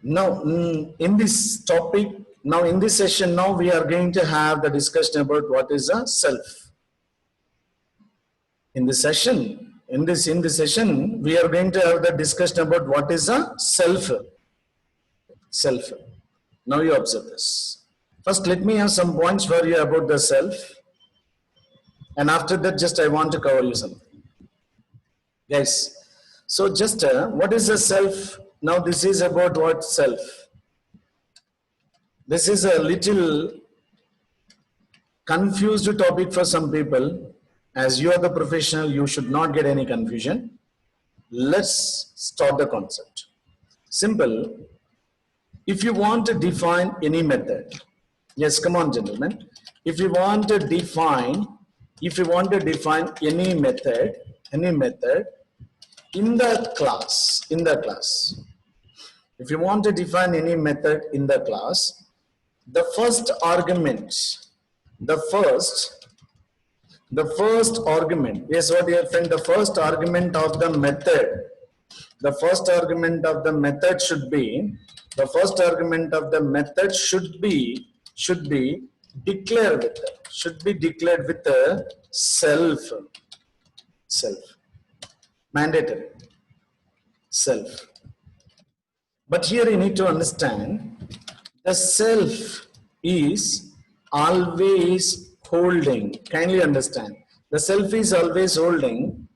Now, in this topic, now in this session, now we are going to have the discussion about what is a self. In this session, we are going to have the discussion about what is a self. Self. Now you observe this. First, let me have some points for you about the self, and after that, just I want to cover you something. Guys, so just what is the self? Now this is about what self. This is a little confused topic for some people. As you are the professional, you should not get any confusion. Let's start the concept. Simple. If you want to define any method, yes, come on, gentlemen. If you want to define any method in the class, if you want to define any method in the class, the first argument, yes, what dear friend, the first argument of the method, should be declared with the self, mandatory, self. But here you need to understand, the self is always holding, kindly understand, the self is always holding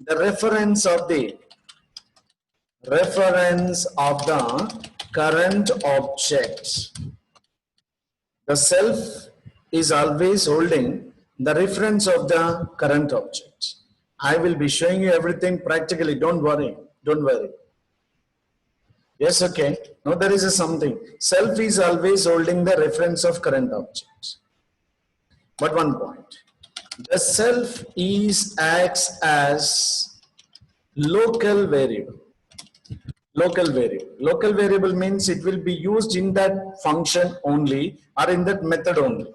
the reference of the current object. The self is always holding the reference of the current object. I will be showing you everything practically, don't worry. Yes, okay. Now there is something. Self is always holding the reference of current object. But one point. The self acts as local variable. Local variable means it will be used in that function only or in that method only.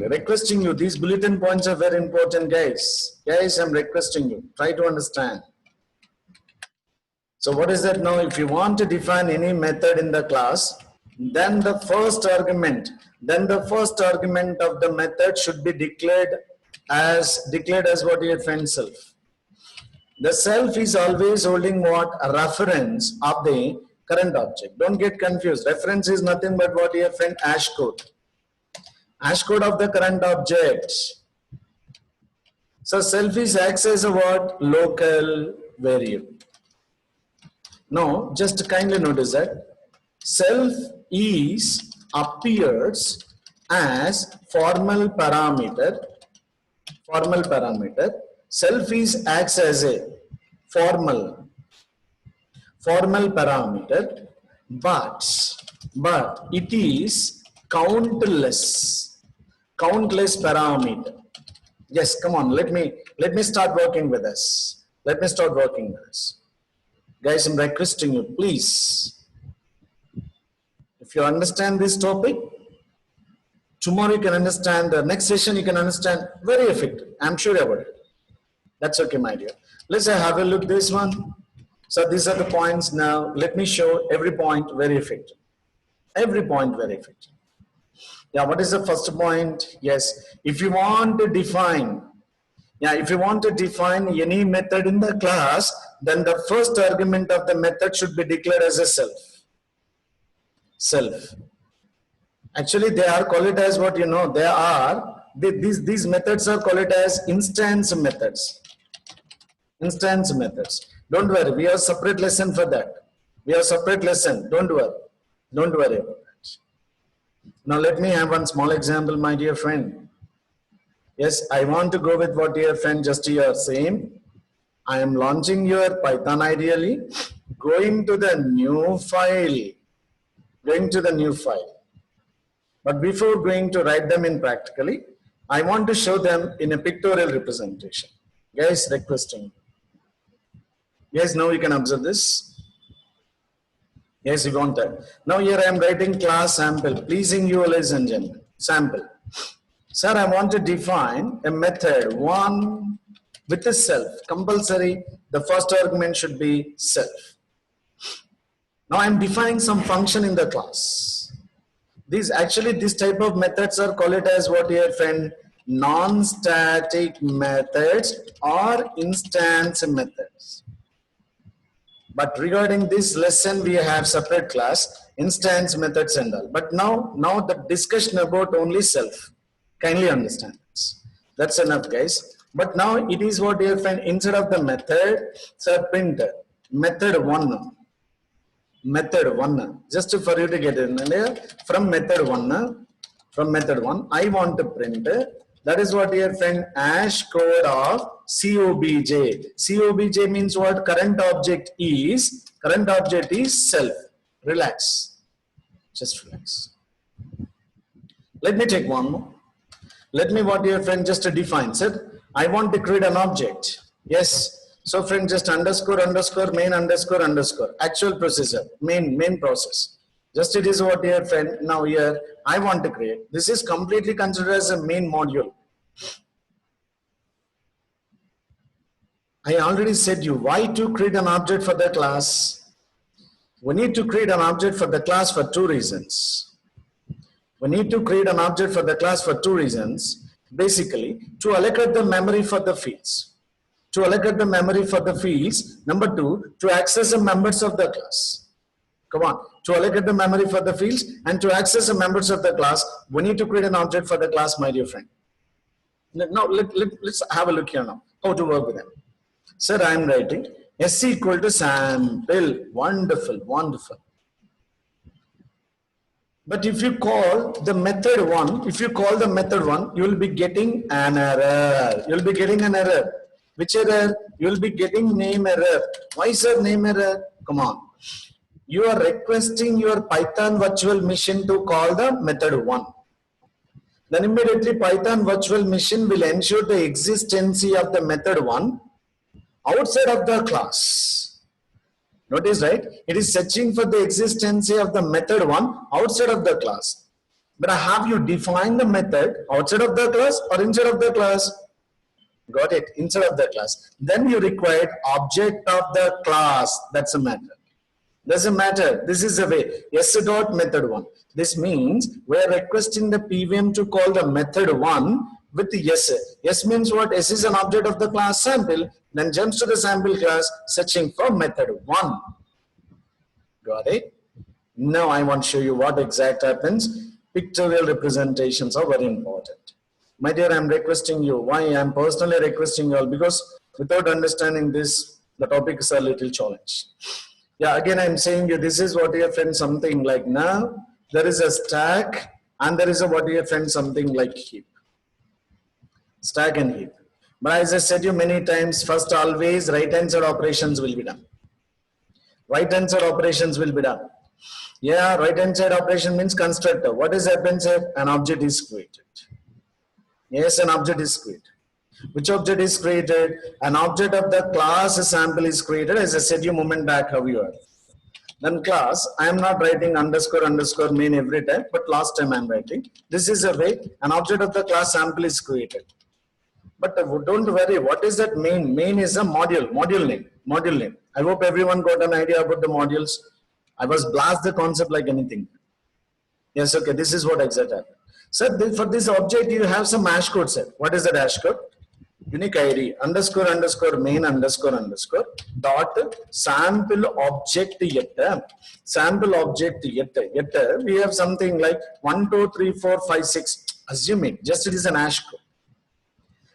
Requesting you, these bulletin points are very important, guys. Guys, I'm requesting you. Try to understand. So what is that now? If you want to define any method in the class, then the first argument of the method should be declared as what your friend self. The self is always holding what? A reference of the current object. Don't get confused. Reference is nothing but what your friend hash code. Hash code of the current object. So self is acts as a what? Local variable. Now, just kindly notice that self appears as formal parameter. Self acts as a formal parameter, but it is countless parameter. Yes, come on, let me start working with this. Guys, I'm requesting you, please. If you understand this topic, tomorrow you can understand, the next session you can understand very effective. I'm sure about it. That's okay, my dear. Let's have a look at this one. So these are the points now. Let me show every point very effective. Yeah, what is the first point? Yes, if you want to define any method in the class, then the first argument of the method should be declared as a self. Actually, they are called it as what these methods are called it as instance methods. Don't worry, we have a separate lesson for that. Don't worry about that. Now let me have one small example, my dear friend. Yes, I want to go with what your friend just here saying. I am launching your Python ideally, going to the new file. But before going to write them in practically, I want to show them in a pictorial representation. Guys, requesting. Yes, now you can observe this. Yes, you want that. Now here I am writing class sample, pleasing you, ladies and gentlemen. Sample. Sir, I want to define a method, one with a self. Compulsory, the first argument should be self. Now I'm defining some function in the class. This type of methods are called it as what here friend? Non-static methods or instance methods. But regarding this lesson, we have separate class, instance methods and all. But now the discussion about only self. Kindly understand this. That's enough, guys. But now it is what you find instead of the method, so print method one. Method one. Just for you to get in from method one, I want to print. That is what your friend hash code of COBJ. COBJ means what? Current object is self. Relax. Just relax. Let me take one more. Let me what your friend just define. Said I want to create an object. Yes. So friend just underscore main underscore actual processor main process. Just it is what your friend now here I want to create. This is completely considered as a main module. I already said you why to create an object for the class. We need to create an object for the class for two reasons. We need to create an object for the class for two reasons. Basically, to allocate the memory for the fields. To allocate the memory for the fields. Number two, to access the members of the class. Come on. To allocate the memory for the fields and to access the members of the class, we need to create an object for the class, my dear friend. Now, let's have a look here now. How to work with them. Sir, I am writing S equal to sample. Wonderful, wonderful. But if you call the method one, you will be getting an error. You will be getting an error. Which error? You will be getting name error. Why sir name error? Come on. You are requesting your Python virtual machine to call the method one. Then immediately Python virtual machine will ensure the existency of the method one outside of the class. Notice, right? It is searching for the existency of the method one outside of the class. But have you defined the method outside of the class or inside of the class? Got it? Inside of the class. Then you required object of the class. That's a matter. Doesn't matter. This is the way. S dot method one. This means we are requesting the PVM to call the method one with the S. S means what? S is an object of the class sample. Then jumps to the sample class searching for method one. Got it? Now I want to show you what exact happens. Pictorial representations are very important. My dear, I am requesting you. Why I am personally requesting you all? Because without understanding this, the topic is a little challenge. Yeah, again I am saying you, this is what your friend something like now. There is a stack and there is a what your friend something like heap. Stack and heap. But as I said you many times, first always right hand side operations will be done. Right hand side operations will be done. Yeah, right hand side operation means constructor. What is happens if an object is created? Yes, an object is created. Which object is created? An object of the class sample is created. As I said you a moment back, how you are. Then class, I am not writing underscore main every time, but last time I am writing. This is a way an object of the class sample is created. But don't worry, what is that main? Main is a module name. I hope everyone got an idea about the modules. I was blast the concept like anything. Yes, okay, this is what exactly happened. So for this object, you have some hash code set. What is that hash code? Unique ID underscore main dot sample object yet. Sample object yet. We have something like 1, 2, 3, 4, 5, 6. Assume it. Just it is an hash code.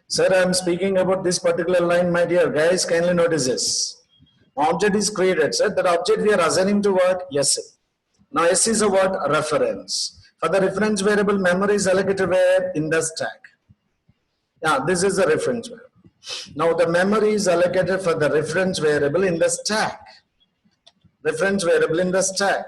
Sir, I am speaking about this particular line, my dear guys. Kindly notice this. Object is created, sir. That object we are assigning to what? Yes, sir. Now, S is a what? Reference. For the reference variable, memory is allocated where? In the stack. Yeah, this is the reference variable. Now, the memory is allocated for the reference variable in the stack. Reference variable in the stack.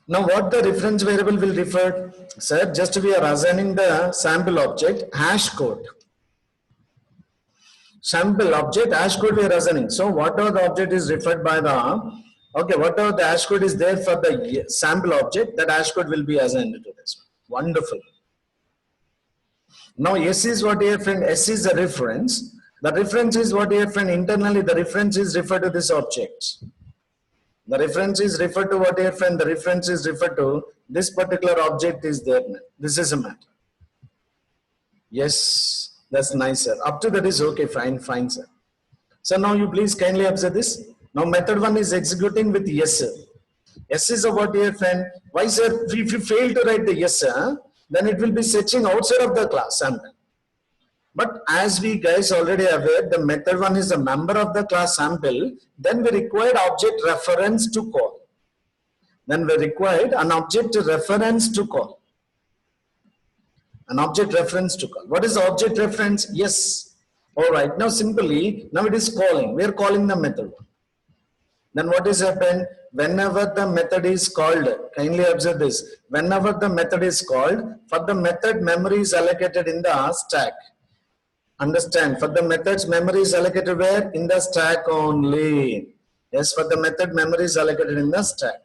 Now, what the reference variable will refer? Sir, just we are assigning the sample object hash code. Sample object hash code we are assigning. So, whatever the object is referred by the, okay, whatever the hash code is there for the sample object, that hash code will be assigned to this. Wonderful. Now, S is what your friend, S is the reference. The reference is what your friend internally, the reference is referred to this object. The reference is referred to what your friend, the reference is referred to this particular object is there. This is a matter. Yes, that's nice, sir. Up to that is okay, fine, fine, sir. So now you please kindly observe this. Now method 1 is executing with yes, sir. Yes is a what your friend. Why, sir? If you fail to write the yes, sir, then it will be searching outside of the class sample. But as we guys already aware, the method 1 is a member of the class sample, then we required object reference to call. Then we required an object reference to call. An object reference to call. What is the object reference? Yes. All right. Now simply, now it is calling. We are calling the method 1. Then what is happened? Whenever the method is called, kindly observe this. Whenever the method is called, for the method memory is allocated in the stack. Understand, for the method's memory is allocated where? In the stack only. Yes, for the method memory is allocated in the stack.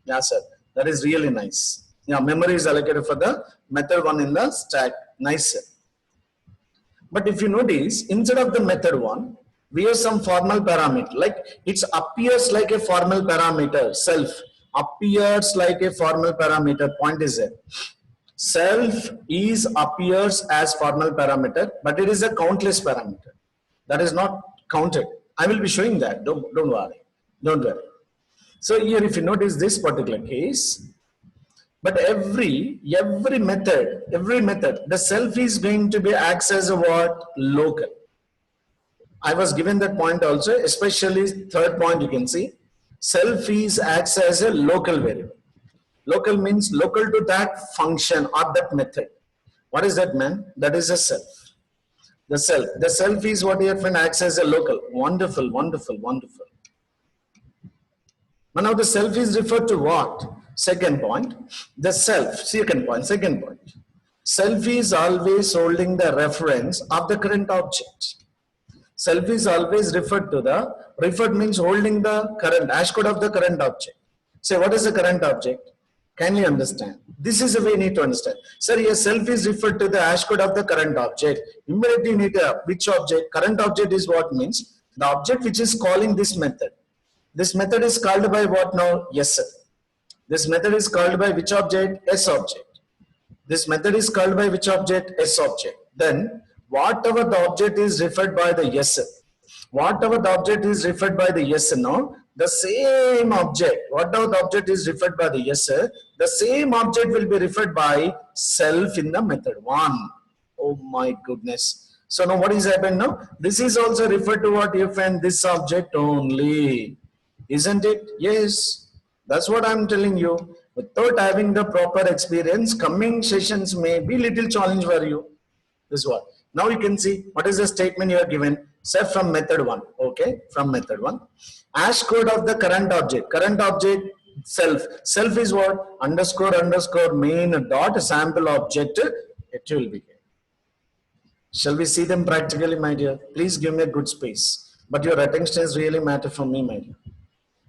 Yeah, sir. That is really nice. Yeah, memory is allocated for the method 1 in the stack. Nice, sir. But if you notice, instead of the method 1, we have some formal parameter. Like it appears like a formal parameter. Self appears like a formal parameter. Point is there. Self is appears as formal parameter, but it is a countless parameter. That is not counted. I will be showing that. Don't worry. Don't worry. So here, if you notice this particular case, but every method, the self is going to be acts as a what? Local. I was given that point also, especially third point you can see. Self is acts as a local variable. Local means local to that function or that method. What is that, man? That is a self. The self. The self is what your friend acts as a local. Wonderful, wonderful, wonderful. Now the self is referred to what? Second point. The self. Second point. Self is always holding the reference of the current object. Self is always referred to referred means holding the current, hash code of the current object. Say, what is the current object? Kindly understand. This is the way you need to understand. Sir, your self is referred to the hash code of the current object. Immediately you need to, which object? Current object is what means? The object which is calling this method. This method is called by what now? Yes, sir. This method is called by which object? S object. This method is called by which object? S object. Then, whatever the object is referred by the yes, sir. Whatever the object is referred by the yes, sir, no? The same object, whatever the object is referred by the yes, sir, the same object will be referred by self in the method 1. Oh my goodness. So now what is happening now? This is also referred to what if and this object only. Isn't it? Yes. That's what I'm telling you. Without having the proper experience, coming sessions may be little challenge for you. This is what. Now you can see what is the statement you are given. Say from method 1. Okay. From method 1. Hash code of the current object. Current object self. Self is what? Underscore underscore main dot sample object. It will be here. Shall we see them practically, my dear? Please give me a good space. But your attention is really matter for me, my dear.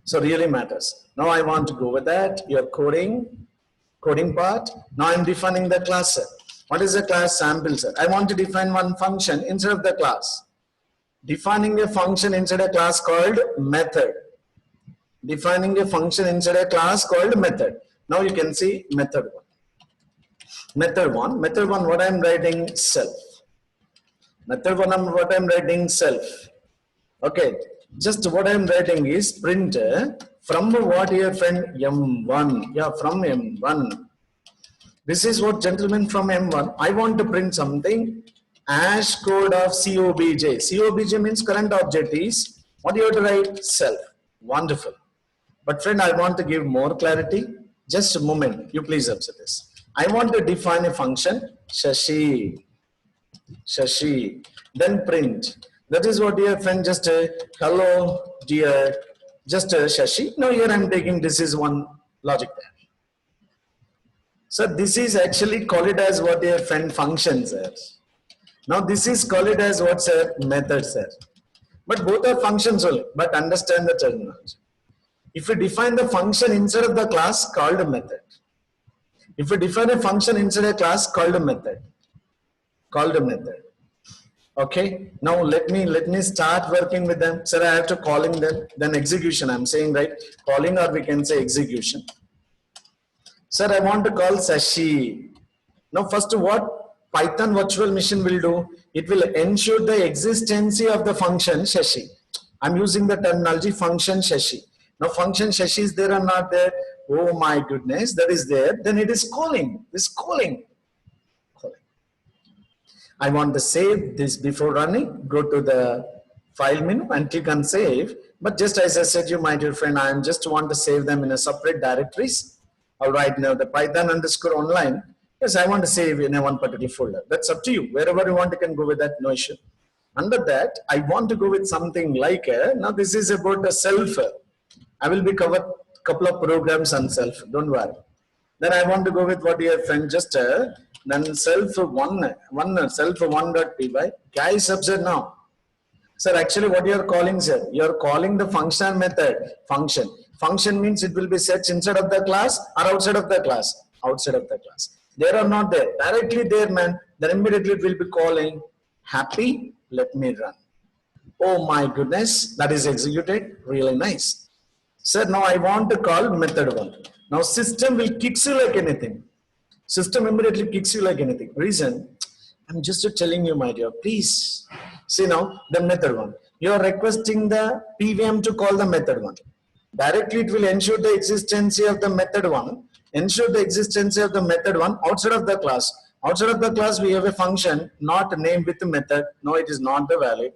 So really matters. Now I want to go with that. Your coding part. Now I'm defining the class, sir. What is the class? Sample, sir. I want to define one function instead of the class. Defining a function inside a class called method. Defining a function inside a class called method. Now you can see method 1. Method 1. Method 1, what I'm writing? Self. Method 1, what I'm writing? Self. Okay. Just what I'm writing is print from what your friend M1. Yeah, from M1. This is what, gentlemen, from M1. I want to print something. Hash code of COBJ. COBJ means current object is, what you have to write? Self. Wonderful. But friend, I want to give more clarity. Just a moment. You please observe this. I want to define a function. Shashi. Then print. That is what your friend just hello dear. Just Shashi. Now here I am taking this is one logic there. So this is actually call it as what your friend function, sir. Now this is call it as what, sir? Method, sir. But both are functions only. But understand the terminology. If we define the function inside of the class, called a method. If we define a function inside a class, called a method. Okay, now let me start working with them. Sir, I have to calling them, then execution. I'm saying right, calling, or we can say execution. Sir, I want to call Sashi. Now, first, what Python virtual machine will do? It will ensure the existence of the function Shashi. I'm using the terminology function Shashi. Now, function Shashi is there or not there? Oh my goodness, that is there. Then it is calling. This calling. I want to save this before running. Go to the file menu and click on save. But just as I said, you my dear friend, I just want to save them in a separate directories. All right, now the Python underscore online. Yes, I want to save in a one particular folder. That's up to you. Wherever you want, you can go with that, no issue. Under that, I want to go with something like now this is about a self. I will be covered couple of programs on self. Don't worry. Then I want to go with what your friend just then self one.py. Guys, observe now. Sir, actually what you are calling, sir, you are calling the function method function. Function means it will be set inside of the class or outside of the class. Outside of the class. There or not there. Directly there, man. Then immediately it will be calling happy. Let me run. Oh my goodness, that is executed. Really nice. Sir, now I want to call method one. Now system will kicks you like anything. System immediately kicks you like anything. Reason, I'm just telling you, my dear, please. See now, the method one. You are requesting the PVM to call the method one. Directly it will ensure the existence of the method one. Ensure the existence of the method one outside of the class. Outside of the class, we have a function not named with the method. No, it is not the valid.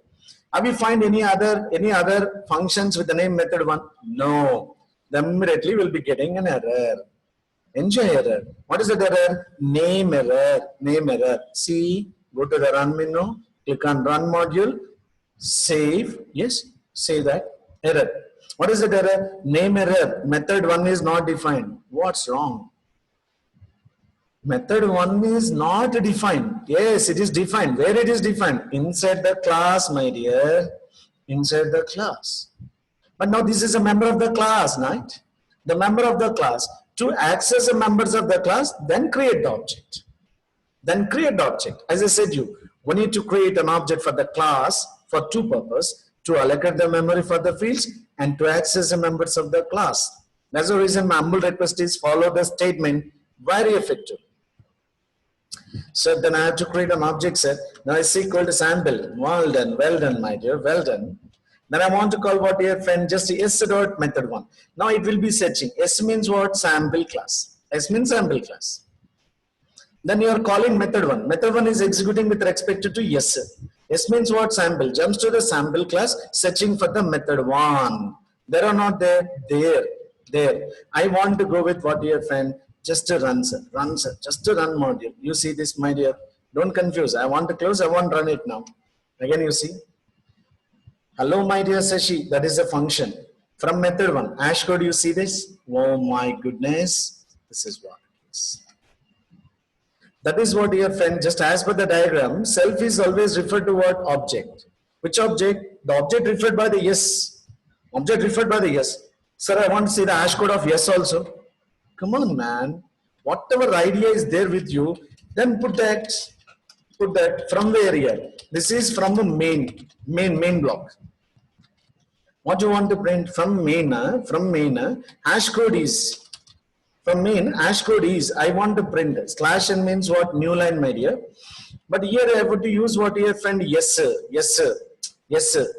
Have you find any other functions with the name method one? No. Then immediately we'll be getting an error. Enjoy error. What is the error? Name error. Name error. See, go to the run menu, click on run module, save. Yes, save that. Error. What is the error? Name error. Method one is not defined. What's wrong? Method one is not defined. Yes, it is defined. Where it is defined? Inside the class, my dear. Inside the class. But now this is a member of the class, right? The member of the class. To access the members of the class, then create the object. Then create the object. As I said we need to create an object for the class for two purposes. To allocate the memory for the fields and to access the members of the class. That's the reason my humble request is follow the statement very effective. So then I have to create an object set. Now is equal to sample. Well done, my dear, well done. Then I want to call what here, friend, just s dot method one. Now it will be searching. S means what? Sample class. S means sample class. Then you are calling method one. Method one is executing with respect to s. S means what? Sample. Jumps to the sample class, searching for the method one. There or not there? There. I want to go with what here, friend? Just to run, sir. Run, sir. Just to run module. You see this, my dear? Don't confuse. I want to close. I want to run it now. Again, you see. Hello, my dear Sashi. That is a function. From method one. Hash code, you see this? Oh my goodness. This is what it is. That is what, dear friend, just as per the diagram, self is always referred to what? Object. Which object? The object referred by the yes. Object referred by the yes. Sir, I want to see the hash code of yes also. Come on, man. Whatever idea is there with you, then put that from where here. This is from the main block. What you want to print from main, hash code is, from main, hash code is, I want to print slash n means what? New line, my dear. But here I have to use what here, friend? Yes, sir.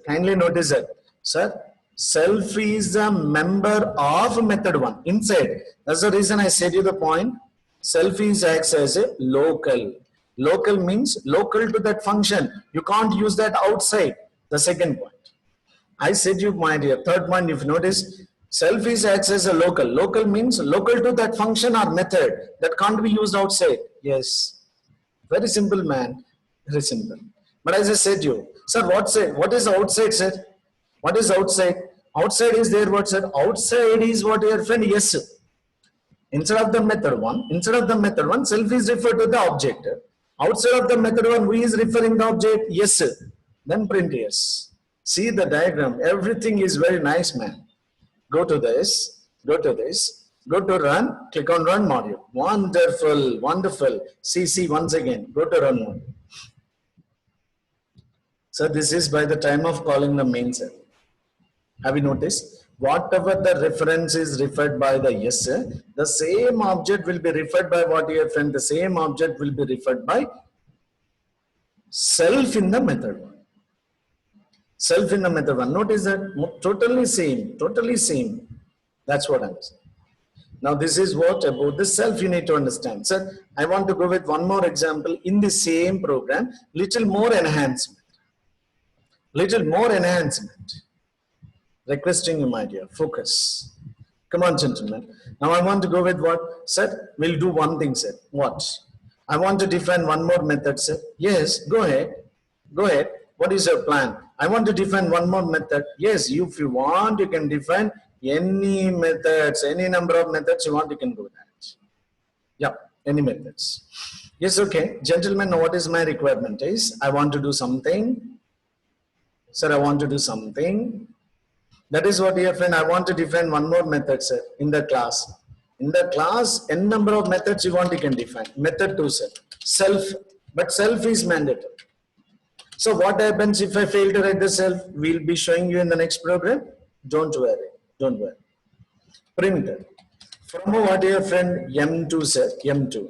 Kindly notice that. Sir, self is a member of method one inside. That's the reason I said you the point. Self is acts as a local. Local means local to that function. You can't use that outside. The second point. I said you, my dear. Third point, if you notice, self is acts as a local. Local means local to that function or method that can't be used outside. Yes. Very simple, man. Very simple. But as I said you, sir, what is outside, sir? What is outside? Outside is there, what, sir? Outside is what, your friend? Yes. Instead of the method one, self is referred to the object. Outside of the method one, who is referring the object? Yes, sir. Then print yes. See the diagram. Everything is very nice, man. Go to this. Go to run. Click on run module. Wonderful. See once again. Go to run module. So this is by the time of calling the main cell. Have you noticed? Whatever the reference is referred by the yes, the same object will be referred by what your friend, the same object will be referred by self in the method one. Self in the method one. Notice that totally same, totally same. That's what I'm saying. Now this is what about the self you need to understand. Sir, I want to go with one more example in the same program, little more enhancement. Little more enhancement. Requesting you, my dear, focus. Come on, gentlemen. Now I want to go with what? Sir, we'll do one thing, sir. What? I want to define one more method, sir. Yes, go ahead. Go ahead. What is your plan? I want to define one more method. Yes, if you want, you can define any methods, any number of methods you want, you can do that. Yeah, any methods. Yes, okay. Gentlemen, now what is my requirement is, I want to do something. Sir, I want to do something. That is what, dear friend, I want to define one more method, sir, in the class. In the class, n number of methods you want, you can define. Method 2, sir. Self, but self is mandatory. So what happens if I fail to write the self? We'll be showing you in the next program. Don't worry, don't worry. Printer. From what, dear friend, M2, sir, M2.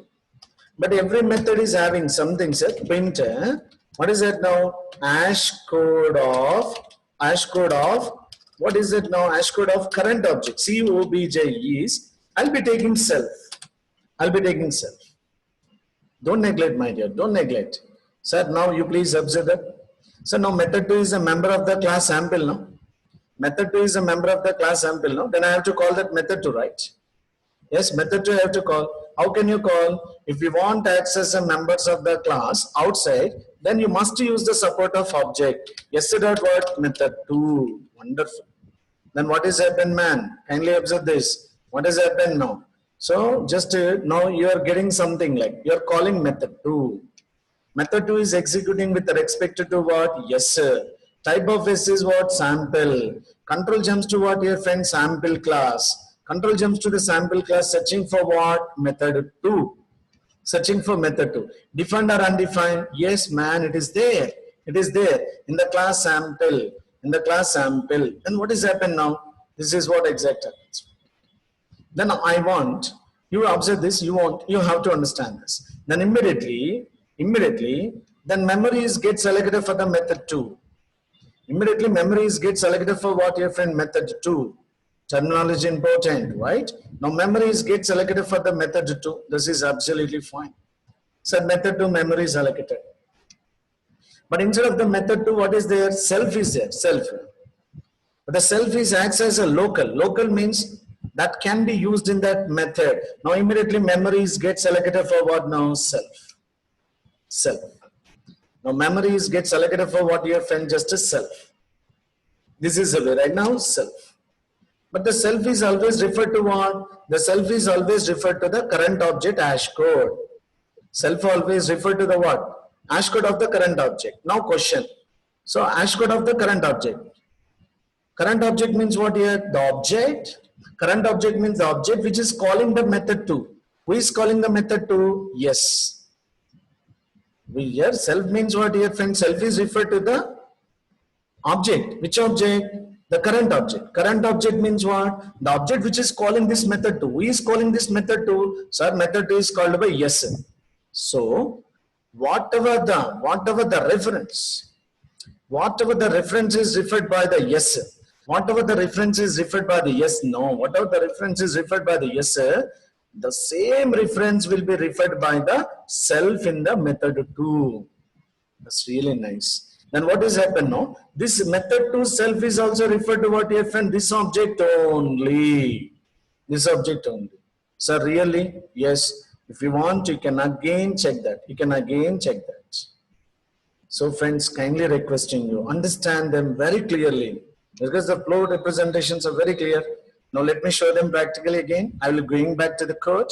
But every method is having something, sir. Printer. What is that now? Hash code of, what is it now? Hash code of current object. COBJ is, I'll be taking self. I'll be taking self. Don't neglect, my dear. Don't neglect. Sir, now you please observe that. So now method 2 is a member of the class sample, no? Method 2 is a member of the class sample, no? Then I have to call that method 2, right? Yes, method 2 I have to call. How can you call? If you want to access the members of the class outside, then you must use the support of object. Yes, dot what? Method 2. Wonderful. Then what is happened, man? Kindly observe this. What has happened now? So just now you are getting something like, you are calling method 2. Method 2 is executing with respect to what? Yes, sir. Type of S is what? Sample. Control jumps to what, your friend? Sample class. Control jumps to the sample class, searching for what? Method 2. Searching for method 2. Defined or undefined? Yes, man, it is there. It is there in the class sample. In the class sample. And what is happened now? This is what exact happens. Then I want, you observe this, you have to understand this. Then immediately, then memories get selected for the method 2. Immediately memories get selected for what, your friend? Method 2. Terminology important, right? Now memories get selected for the method 2. This is absolutely fine. So method 2 memory is allocated. But instead of the method 2, what is there? Self is there, self. But the self is acts as a local. Local means that can be used in that method. Now immediately memories get selected for what now? Self. Self. Now memories get selected for what, your friend? Just a self. This is the way right now, self. But the self is always referred to what? The self is always referred to the current object hash code. Self always referred to the what? Hash code of the current object. Now question. So hash code of the current object. Current object means what here? The object. Current object means the object which is calling the method 2. Who is calling the method 2? Yes. Here self means what here, friend? Self is referred to the object. Which object? The current object. Current object means what? The object which is calling this method 2. Who is calling this method 2? Sir, method 2 is called by yes. So whatever the reference is referred by the yes. Whatever the reference is referred by the yes, no. Whatever the reference is referred by the yes, the same reference will be referred by the self in the method 2. That's really nice. Then what is happened now? This method 2 self is also referred to what, your friend? This object only. This object only. So really, yes. If you want, you can again check that. You can again check that. So friends, kindly requesting you, understand them very clearly. Because the flow representations are very clear. Now let me show them practically again. I will be going back to the code.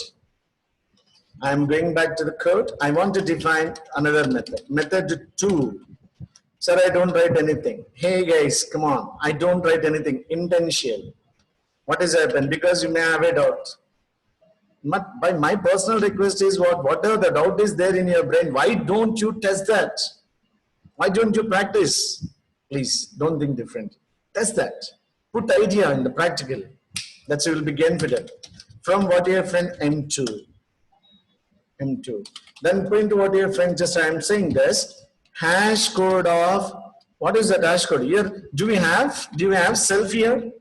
I am going back to the code. I want to define another method. Method 2. Sir, I don't write anything. Hey guys, come on. I don't write anything. Intentional. What has happened? Because you may have a doubt. By my personal request is what? Whatever the doubt is there in your brain, why don't you test that? Why don't you practice? Please don't think different. Test that. Put the idea in the practical. That's you will be confident. From what your friend M2. M2. Then print what your friend just I am saying this. Hash code of what is that hash code? Here, do we have self here?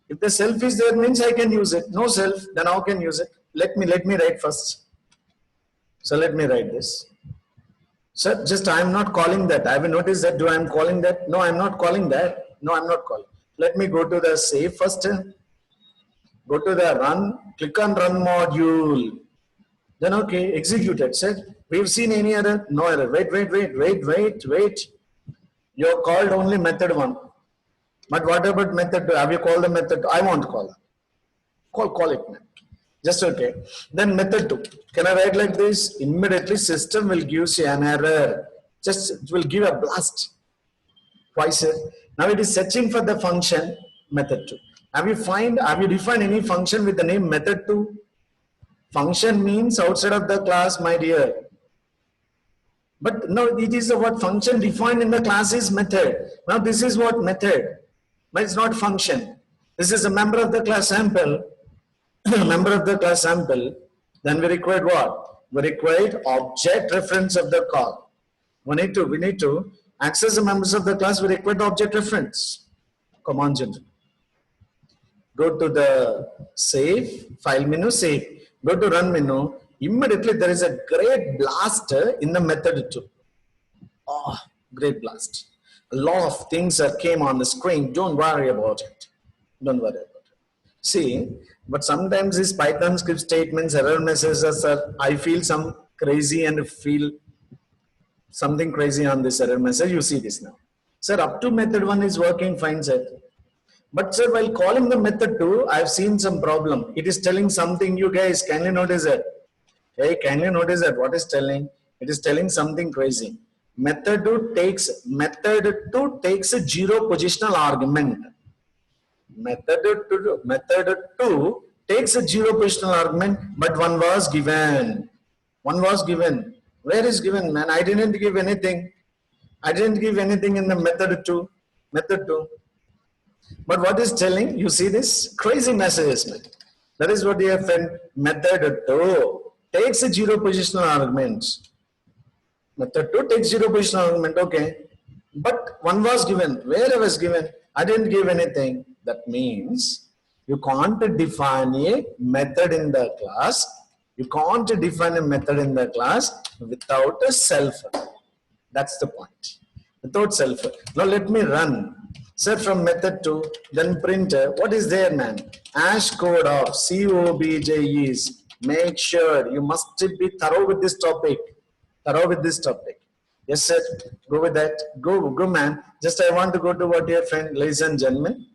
If the self is there means I can use it. No self, then how can use it? Let me write first. So let me write this. Sir, just I am not calling that. Have you noticed that? Do I am calling that? No, I am not calling that. No, I am not calling. Let me go to the save first. Go to the run. Click on run module. Then okay, execute it. Said we've seen any error? No error. Wait. You called only method 1. But what about method 2? Have you called the method 2? I won't call it. Call it now. Just okay. Then method 2. Can I write like this? Immediately system will give you an error. Just it will give a blast. Twice. Now it is searching for the function method 2. Have you defined any function with the name method 2? Function means outside of the class, my dear. But no, it is what function defined in the class is method. Now this is what method. But it's not function. This is a member of the class sample. Member of the class sample. Then we required what? We required object reference of the call. We need to access the members of the class. We required object reference. Come on, gentlemen. Go to the save, file menu, save. Go to run menu. Immediately there is a great blast in the method 2. Oh, great blast. A lot of things that came on the screen. Don't worry about it. Don't worry about it. See, but sometimes these Python script statements, error messages are, I feel some crazy and feel something crazy on this error message. You see this now. Sir, up to method 1 is working fine, sir. But sir, while calling the method 2, I've seen some problem. It is telling something. You guys, kindly notice it. Hey, kindly notice that what is telling? It is telling something crazy. Method 2 takes a 0 positional argument. Method 2 takes a 0 positional argument, but 1 was given. 1 was given. Where is given, man? I didn't give anything. I didn't give anything in the method 2. Method 2. But what is telling? You see this? Crazy messages, man. That is what you have friend. Method 2 takes a 0 positional argument. Method 2 takes 0 positional argument. Okay. But 1 was given. Where I was given? I didn't give anything. That means you can't define a method in the class. You can't define a method in the class without a self. That's the point. Without self. Now let me run. Sir, from method 2, then print. What is there, man? Hash code of COBJ is. Make sure you must be thorough with this topic. Thorough with this topic. Yes, sir. Go with that. Go, man. Just I want to go to what your friend, ladies and gentlemen.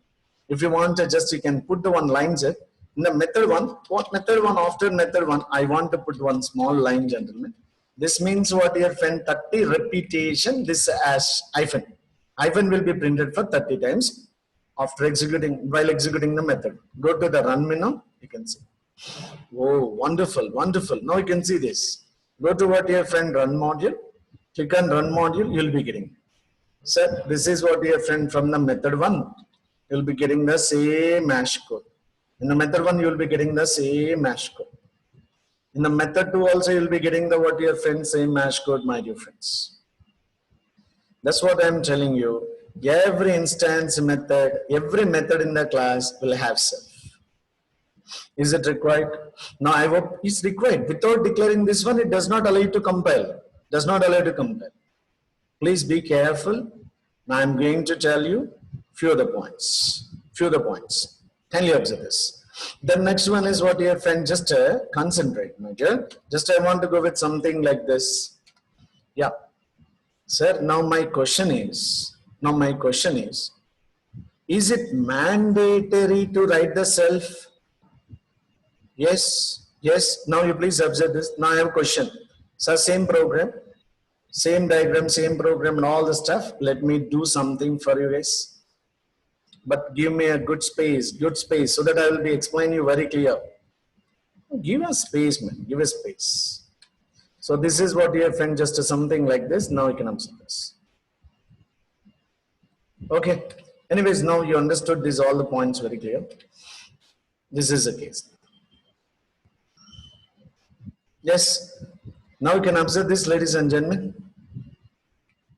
If you want to just, you can put the one line, sir. In the method 1, what method 1? After method 1, I want to put one small line, gentlemen. This means what your friend 30 repetition, this as hyphen. Hyphen will be printed for 30 times after while executing the method. Go to the run menu, you can see. Oh, wonderful, wonderful. Now you can see this. Go to what your friend run module. Click on run module, you'll be getting. Sir, this is what your friend from the method 1. You'll be getting the same hash code. In the method 1, you'll be getting the same hash code. In the method 2 also, you'll be getting the what your friend same hash code, my dear friends. That's what I'm telling you. Every instance method, every method in the class will have self. Is it required? Now I hope it's required. Without declaring this one, it does not allow you to compile. Does not allow you to compile. Please be careful. Now I'm going to tell you few of the points. Few of the points. Kindly observe this. The next one is what your friend just concentrate, my dear. Just I want to go with something like this. Yeah. Sir, now my question is it mandatory to write the self? Yes, yes. Now you please observe this. Now I have a question. Sir, same program, same diagram, same program and all the stuff. Let me do something for you guys. But give me a good space so that I will be explaining you very clear. Give us space, man. Give us space. So this is what your friend just something like this. Now you can observe this. Okay. Anyways, now you understood this, all the points very clear. This is the case. Yes. Now you can observe this, ladies and gentlemen.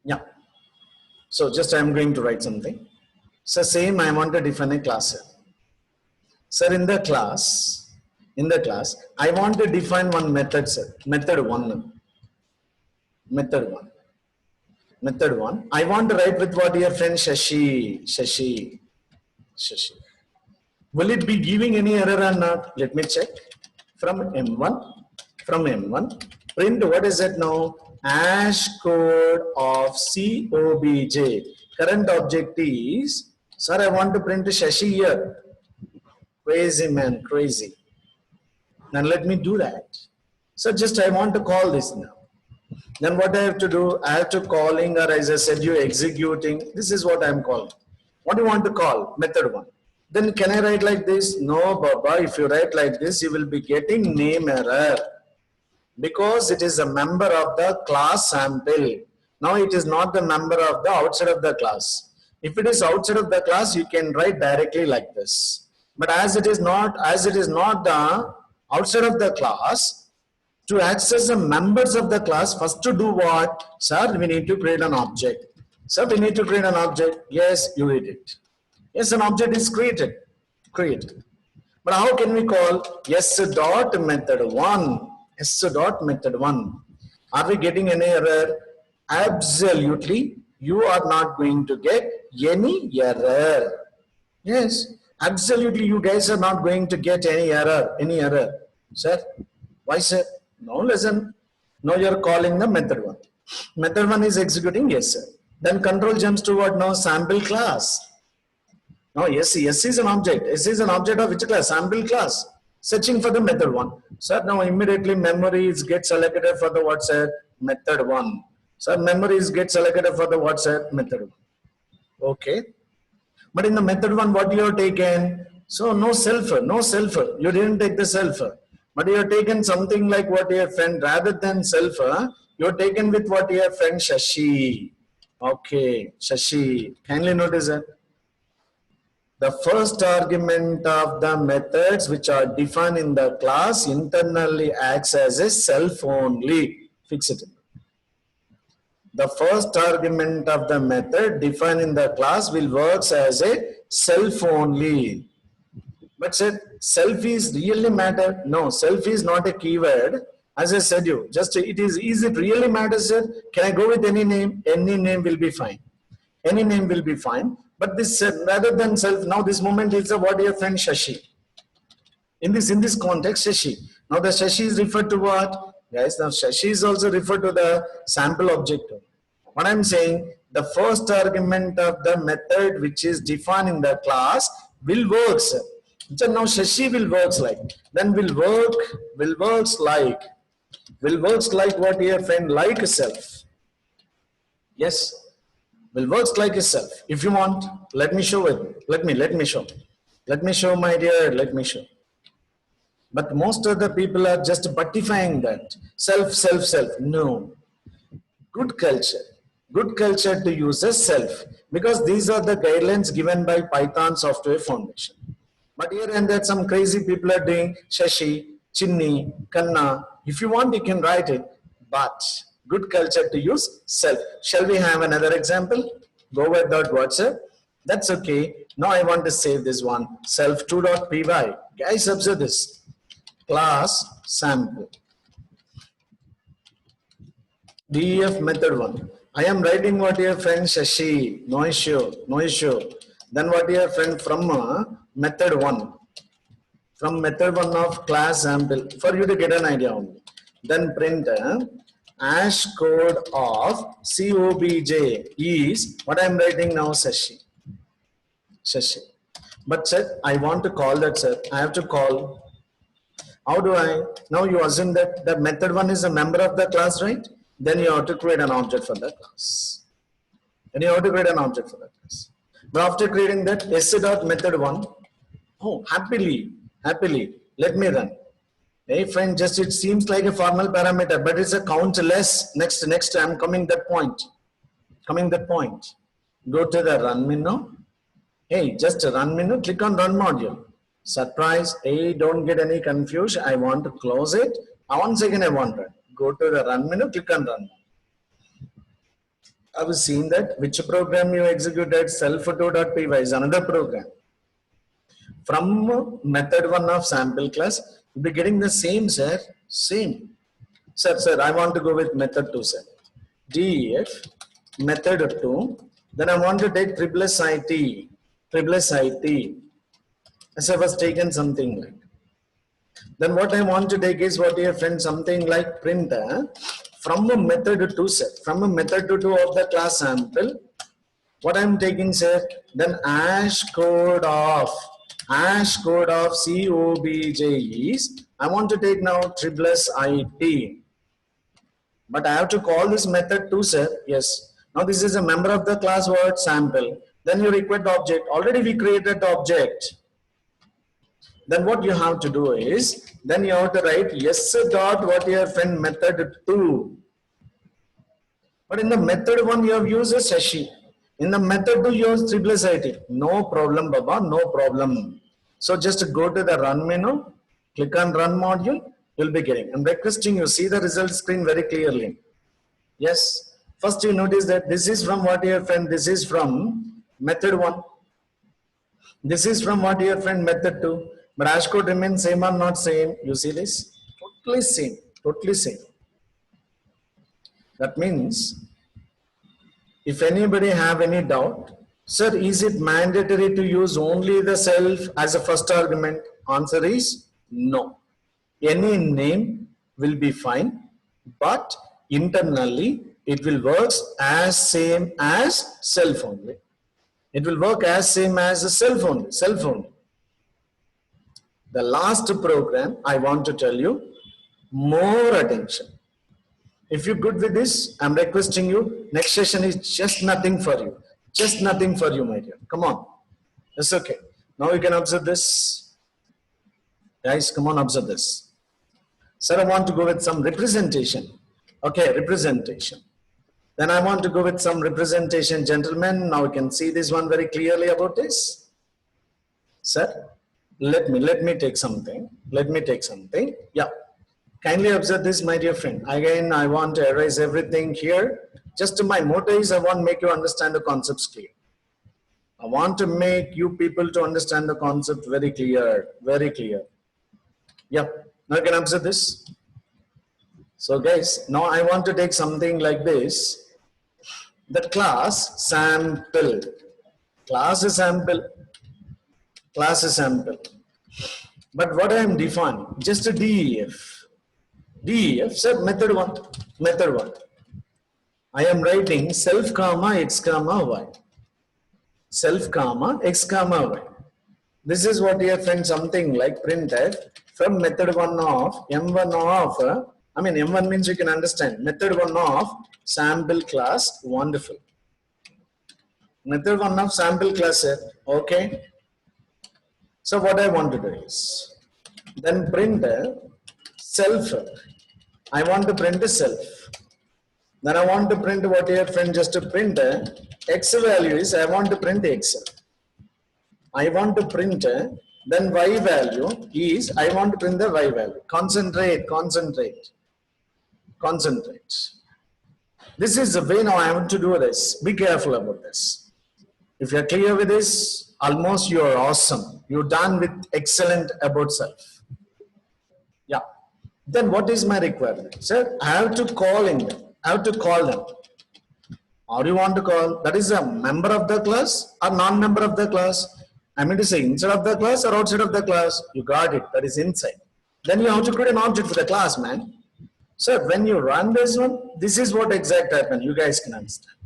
Yeah. So just I am going to write something. So same, I want to define a class here. Sir, in the class, I want to define one method, sir. Method one. Method one. Method one. I want to write with what your friend Shashi. Shashi. Will it be giving any error or not? Let me check. From M1, print what is it now? Hash code of COBJ. Current object is, sir, I want to print Shashi here. Crazy man, crazy. Now let me do that. So just I want to call this now. Then what I have to do? I have to calling, or as I said, you executing. This is what I am calling. What do you want to call? Method one. Then can I write like this? No, Baba. If you write like this, you will be getting name error because it is a member of the class sample. Now it is not the member of the outside of the class. If it is outside of the class, you can write directly like this. But as it is not the outside of the class, to access the members of the class, first to do what? Sir, we need to create an object. Sir, we need to create an object. Yes, you did it. Yes, an object is created. But how can we call s dot method one? S dot method one. Are we getting any error? Absolutely, you are not going to get any error. Yes, absolutely, you guys are not going to get any error. Sir, why, sir? No, listen. Now you are calling the method one. Method one is executing, yes, sir. Then control jumps to what now? Sample class. Now, yes is an object. S is an object of which class? Sample class. Searching for the method one. Sir, now immediately memory is get selected for the what, sir? Method one. Sir, memory is get selected for the what, sir? Method one. Okay. But in the method one, what you have taken? So no self. You didn't take the self. But you have taken something like what your friend, rather than self, you have taken with what your friend Shashi. Okay, Shashi. Kindly notice that. The first argument of the methods which are defined in the class internally acts as a self only. Fix it. The first argument of the method defined in the class will work as a self only. But said self is really matter? No, self is not a keyword. As I said you, just it really matters, sir? Can I go with any name? Any name will be fine. Any name will be fine. But this rather than self, now this moment is what your friend Shashi. In this context, Shashi. Now the Shashi is referred to what? Guys, now Shashi is also referred to the sample object. What I'm saying, the first argument of the method which is defined in the class will work, sir. So now Shashi will works like, then will works like what your friend like self. Yes, will works like self. If you want, let me show it. Let me show. Let me show, my dear. Let me show. But most of the people are just buttifying that self. No, good culture to use a self, because these are the guidelines given by Python Software Foundation. But here and there some crazy people are doing Shashi, Chinni, Kanna. If you want, you can write it. But good culture to use self. Shall we have another example? Go with .whatsapp. That's okay. Now I want to save this one. Self2.py. Guys, observe this. Class sample. DEF method one. I am writing what your friend Shashi. No issue. Then what your friend from method one. From method one of class sample. For you to get an idea only. Then print hash code of COBJ is what I am writing now, Shashi. But sir, I want to call that, sir. I have to call. How do I? Now you assume that the method one is a member of the class, right? Then you have to create an object for that class. But after creating that, s.method one, oh, happily, let me run. Hey friend, just it seems like a formal parameter, but it's a countless. Next, I'm coming that point. Go to the run menu. Hey, just run menu, click on run module. Surprise, hey, don't get any confused. I want to close it. Once again, I want to go to the run menu, click on run. I was seeing that which program you executed, self2.py is another program. From method 1 of sample class, you'll be getting the same, sir. Same. Sir, I want to go with method 2, sir. def method 2. Then I want to take triple it. As I was taken something like. Then what I want to take is what your friend something like print from a method 2 set. From a method 2 of the class sample. What I'm taking, sir, then hash code of COBJ is, I want to take now triple it. But I have to call this method 2, sir. Yes. Now this is a member of the class word sample. Then you require the object. Already we created the object. Then what you have to do is, then you have to write yes dot what your friend method 2. But in the method 1 you have used a Shashi. In the method 2 you use triple it. No problem, Baba, no problem. So just go to the run menu, click on run module, you'll be getting. I'm requesting you see the result screen very clearly. Yes. First you notice that this is from what your friend, this is from method 1. This is from what your friend method 2. But hash code remains same or not same. You see this? Totally same. Totally same. That means if anybody have any doubt, sir, is it mandatory to use only the self as a first argument? Answer is no. Any name will be fine, but internally it will work as same as self only. It will work as same as a self only. The last program I want to tell you, more attention. If you're good with this, I'm requesting you, next session is just nothing for you. Just nothing for you, my dear. Come on. That's okay. Now you can observe this. Guys, come on, observe this. Sir, I want to go with some representation. Okay, representation. Then I want to go with some representation, gentlemen. Now you can see this one very clearly about this. Sir, let me take something. Yeah. Kindly observe this, my dear friend. Again, I want to erase everything here. Just my motto is I want to make you understand the concepts clear. I want to make you people to understand the concept very clear, very clear. Yeah, now you can observe this. So guys, now I want to take something like this. The class sample. Class is sample. But what I am defining, just a def. Def, sir, method 1. I am writing self comma x comma y. Self comma x comma y. This is what your friend something like printf from method 1 of m1 of, m1 means you can understand. Method 1 of sample class, wonderful. Method 1 of sample class, okay. So what I want to do is, then print self. I want to print a self. Then I want to print what your friend just to print x value is, I want to print x. I want to print then y value is, I want to print the y value. Concentrate. This is the way now I want to do this. Be careful about this. If you're clear with this, almost you're awesome. You're done with excellent about self. Yeah. Then what is my requirement? Sir, I have to call in them. How do you want to call? That is a member of the class or non-member of the class? I mean to say inside of the class or outside of the class? You got it. That is inside. Then you have to create an object for the class, man. Sir, when you run this one, this is what exactly happened. You guys can understand.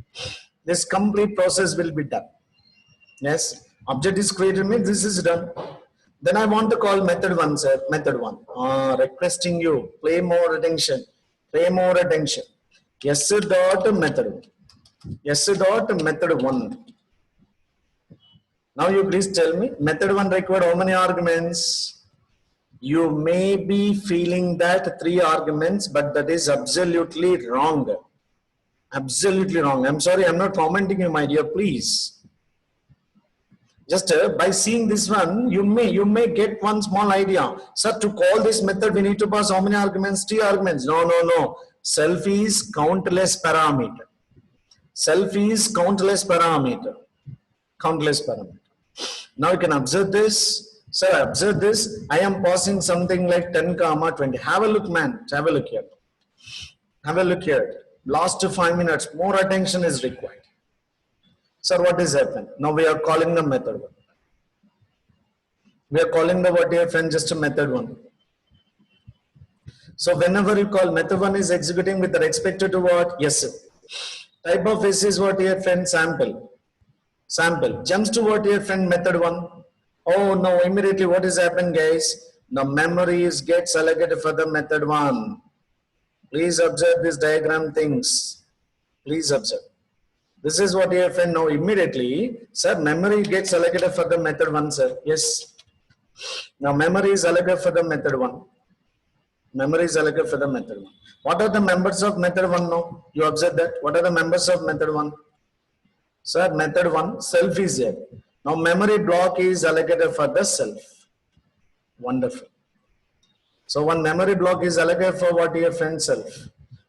This complete process will be done. Yes. Object is created means this is done. Then I want to call method 1, sir. Method 1. Requesting you, pay more attention. Yes dot method 1. Now you please tell me, method 1 required how many arguments? You may be feeling that 3 arguments, but that is absolutely wrong. Absolutely wrong. I'm sorry, I'm not commenting you, my dear, please. Just by seeing this one, you may get one small idea. Sir, to call this method, we need to pass how many arguments? 3 arguments. No. Self is countless parameter. Self is countless parameter. Countless parameter. Now you can observe this. Sir, observe this. I am passing something like 10, 20. Have a look, man. Have a look here. Have a look here. Last 5 minutes, more attention is required. Sir, what is happening? Now we are calling the method 1. We are calling the what here, friend, just a method 1. So whenever you call method 1 is executing with respect to what? Yes, sir. Type of S is what here, friend? Sample. Sample. Jumps to what here, friend? Method 1. Oh no, immediately what is happening, guys? The memory is gets allocated for the method 1. Please observe this diagram things. Please observe. This is what your friend now immediately, sir, memory gets allocated for the method 1, sir. Yes. Now memory is allocated for the method 1. Memory is allocated for the method 1. What are the members of method 1 now? You observe that. What are the members of method 1? Sir, method 1, self is there. Now memory block is allocated for the self. Wonderful. So one memory block is allocated for what your friend self.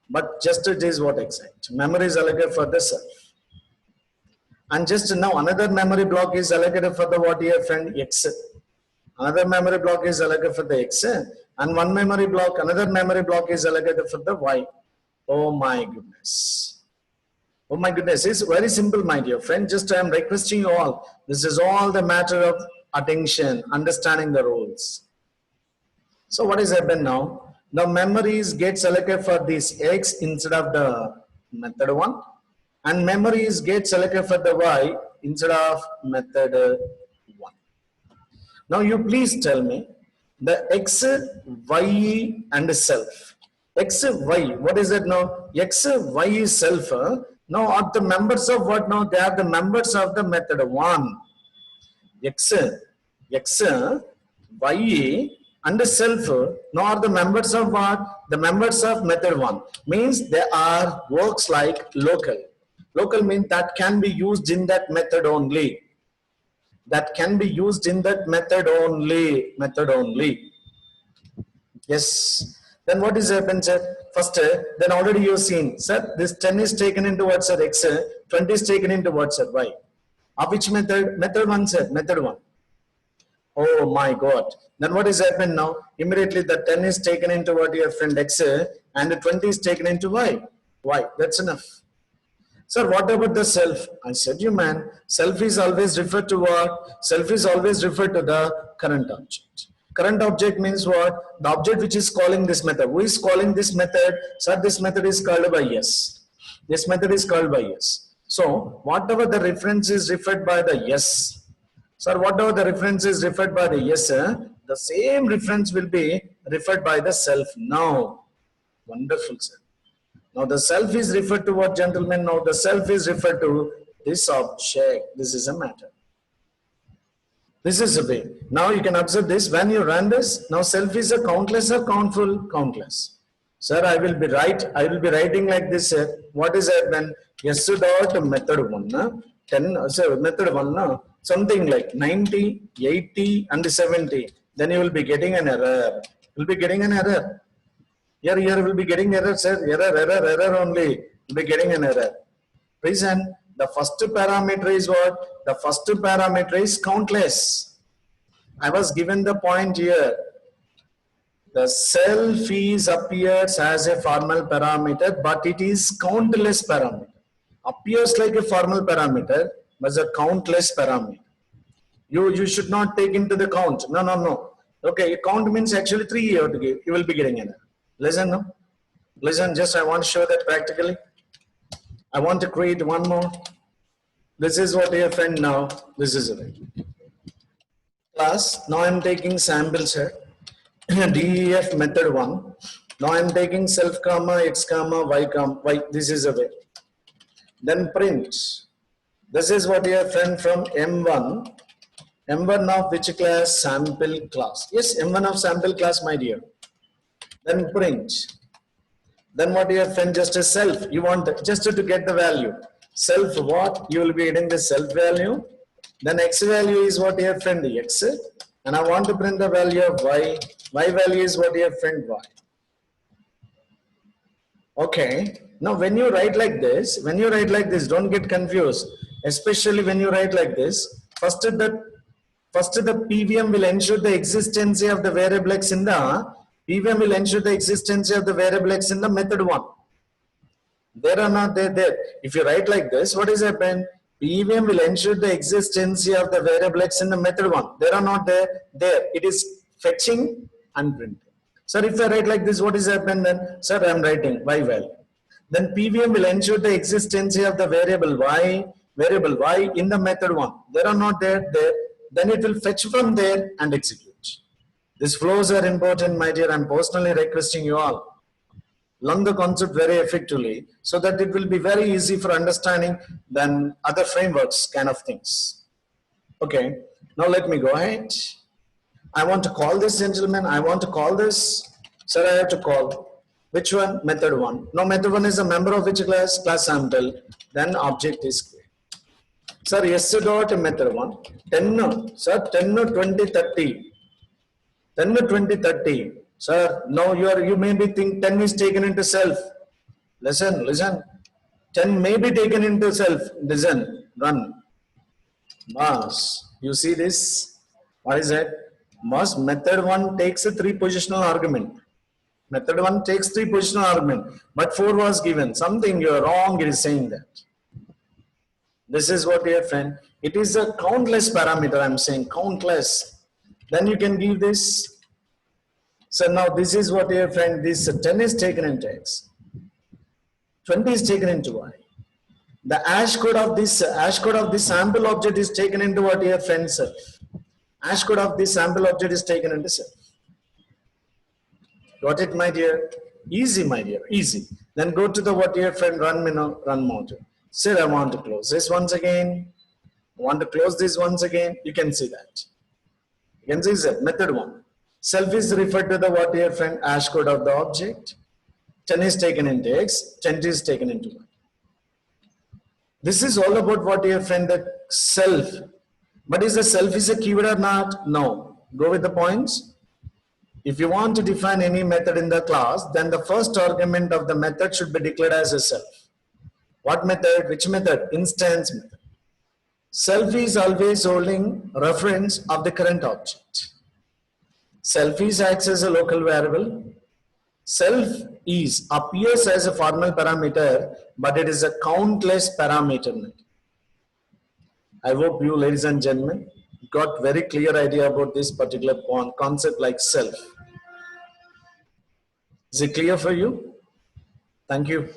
But just it is what exact. Memory is allocated for the self. And just now another memory block is allocated for the what your friend X. Another memory block is allocated for the X. And one memory block, another memory block is allocated for the Y. Oh my goodness. Oh my goodness. It's very simple, my dear friend. Just I am requesting you all. This is all the matter of attention, understanding the rules. So what is happening now? The memories gets allocated for this X instead of the method 1. And memories get selected for the Y instead of method 1. Now you please tell me the X, Y and self. X, Y, what is it now? X, Y is self. Now are the members of what now? They are the members of the method 1. X, Y and self now are the members of what? The members of method 1. Means they are works like local. Local means that can be used in that method only. That can be used in that method only. Method only. Yes. Then what is happened, sir? First, then already you've seen, sir, this 10 is taken into what, sir? X. 20 is taken into what, sir? Y. Of which method? Method 1, sir. Method 1. Oh my God. Then what is happened now? Immediately the 10 is taken into what your friend X and the 20 is taken into Y. Y. That's enough. Sir, what about the self? I said you, man, self is always referred to what? Self is always referred to the current object. Current object means what? The object which is calling this method. Who is calling this method? Sir, this method is called by yes. This method is called by yes. So, whatever the reference is referred by the yes. Sir, whatever the reference is referred by the yes, the same reference will be referred by the self now. Wonderful, sir. Now the self is referred to what, gentlemen? Now the self is referred to this object. This is a matter. This is a way. Now you can observe this. When you run this, now self is a countless or countful? Countless. Sir, I will be writing like this. What is that then? Yes dot method 1. 10, so method 1, something like 90, 80 and 70. Then you will be getting an error. You will be getting an error. Here will be getting error, sir. Error only. Will be getting an error. Reason, the first parameter is what? The first parameter is countless. I was given the point here. The self is appears as a formal parameter, but it is countless parameter. Appears like a formal parameter, but a countless parameter. You should not take into the count. No. Okay, count means actually 3 you have to give. You will be getting an error. Listen now. Listen, just I want to show that practically. I want to create one more. This is what your friend now. This is it. Class, now I am taking samples here. DEF method 1. Now I am taking self comma, x comma, y comma, y. This is a way. Then print. This is what your friend from M1. M1 of which class? Sample class. Yes, M1 of sample class, my dear. Then print. Then what you have friend, just a self. You want just to get the value. Self what? You will be getting the self value. Then x value is what you have friend, x. And I want to print the value of y. Y value is what you have friend, y. Okay. Now when you write like this, don't get confused. Especially when you write like this, first the PVM will ensure the existence of the variable x in the PVM will ensure the existence of the variable x in the method 1. There or not there. If you write like this, what is happening? PVM will ensure the existence of the variable x in the method 1. There or not there. It is fetching and printing. Sir, if I write like this, what is happening then? Sir, I am writing y value. Then PVM will ensure the existence of the variable y in the method 1. There or not there. Then it will fetch from there and execute. These flows are important, my dear. I am personally requesting you all. Learn the concept very effectively so that it will be very easy for understanding than other frameworks kind of things. Okay, now let me go ahead. I want to call this, gentleman. I want to call this. Sir, I have to call. Which one? Method 1. Now method 1 is a member of which class? Class sample. Then object is created. Sir, yes dot method 1. 10, sir, 10, 20, 30. 10, 20, 30. Sir, now you may be think 10 is taken into self. Listen. 10 may be taken into self. Listen, run. Mass. You see this? What is that? Mass method 1 takes a 3 positional argument. Method 1 takes 3 positional argument. But 4 was given. Something you are wrong, it is saying that. This is what we have friend. It is a countless parameter, I am saying, countless. Then you can give this. So now this is what you have friend. This 10 is taken into x. 20 is taken into y. The hash code of this sample object is taken into what you have friend self. Hash code of this sample object is taken into self. Got it, my dear? Easy, my dear, easy. Then go to the what you have friend run module. Say I want to close this once again. I want to close this once again. You can see that. You can see that method 1. Self is referred to the what you have friend hash code of the object. 10 is taken into x, 20 is taken into y. This is all about what you have friend, the self. But is the self is a keyword or not? No. Go with the points. If you want to define any method in the class, then the first argument of the method should be declared as a self. What method? Which method? Instance method. Self is always holding reference of the current object. Self is acts as a local variable. Self is appears as a formal parameter, but it is a countless parameter. I hope you, ladies and gentlemen, got very clear idea about this particular concept like self. Is it clear for you? Thank you.